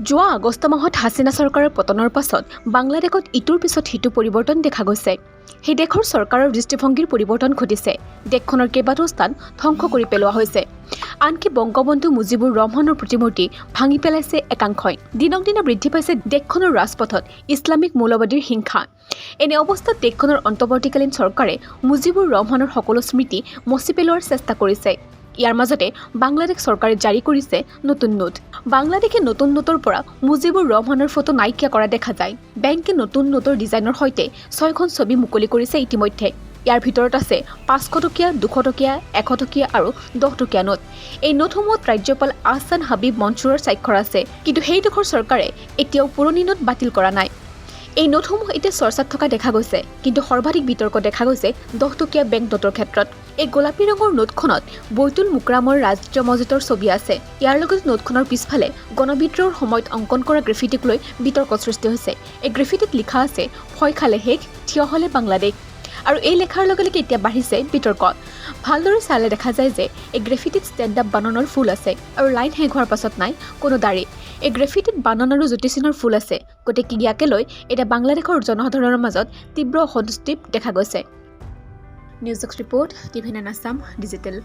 যোৱা আগষ্ট মাহত হাছিনা চৰকাৰৰ পতনৰ পাছত বাংলাদেশত ইটোৰ পিছত সিটো পৰিৱৰ্তন দেখা গৈছে। সেই দেশৰ চৰকাৰৰ দৃষ্টিভংগীৰ পৰিৱৰ্তন ঘটিছে। দেশখনৰ কেইবাটাও স্থান ধ্বংস কৰি পেলোৱা হৈছে। আনকি বংগবন্ধু মুজিবুৰ ৰহমানৰ প্ৰতিমূৰ্তি ভাঙি পেলাইছে একাংশই। দিনক দিনে বৃদ্ধি পাইছে দেশখনৰ ৰাজপথত ইছলামিক মৌলবাদীৰ হিংসা। এনে অৱস্থাত দেশখনৰ অন্তৱৰ্তীকালীন চৰকাৰে মুজিবুৰ ৰহমানৰ সকলো স্মৃতি মচি পেলোৱাৰ চেষ্টা কৰিছে। ইয়াৰ মাজতে বাংলাদেশ চৰকাৰে জাৰি কৰিছে নতুন নোট। বাংলাদেশে নতুন নোটৰ পৰা মুজিবুৰ ৰহমানৰ ফটো নাইকিয়া কৰা দেখা যায়। বেংকে নতুন নোটৰ ডিজাইনৰ সৈতে 6খন ছবি মুকলি কৰিছে ইতিমধ্যে। ইয়াৰ ভিতৰত আছে 500 টকীয়া, 200 টকীয়া, 100 টকীয়া আৰু 10 টকীয়া নোট। এই নোটসমূহত ৰাজ্যপাল আহছান হাবিব মনছুৰৰ স্বাক্ষৰ আছে। কিন্তু সেই দেশৰ চৰকাৰে এতিয়াও পুৰণি নোট বাতিল কৰা নাই। এই নোটসমূহ এতিয়া চৰ্চাত থকা দেখা গৈছে, কিন্তু সৰ্বাধিক বিতৰ্ক দেখা গৈছে 10 টকীয়া বেংক নোটৰ ক্ষেত্ৰত। এই গোলাপী ৰঙৰ নোটখনত বৈতুল মুকৰামৰ ৰাষ্ট্ৰীয় মছজিদৰ ছবি আছে। ইয়াৰ লগতে নোটখনৰ পিছফালে গণবিদ্ৰোহৰ সময়ত অংকন কৰা গ্ৰাফিটিক লৈ বিতৰ্ক সৃষ্টি হৈছে। এই গ্ৰাফিটিত লিখা আছে, ভয় খালে শেষ, থিয় হ'লে বাংলাদেশ। আৰু এই লেখাৰ লগে লগে এতিয়া বাঢ়িছে বিতৰ্ক। ভালদৰে চালে দেখা যায় যে এই গ্ৰাফিটিত ষ্টেণ্ড আপ বানানৰ ফুল আছে আৰু লাইন শেষ হোৱাৰ পাছত নাই কোনো দাড়ি। এই গ্ৰাফিটিত বানান আৰু জ্যোতিচিহ্নৰ ফুল আছে। গতিকে ইয়াকে লৈ এতিয়া বাংলাদেশৰ জনসাধাৰণৰ মাজত তীব্ৰ অসন্তুষ্টি দেখা গৈছে। News desk report, TV nine Assam digital.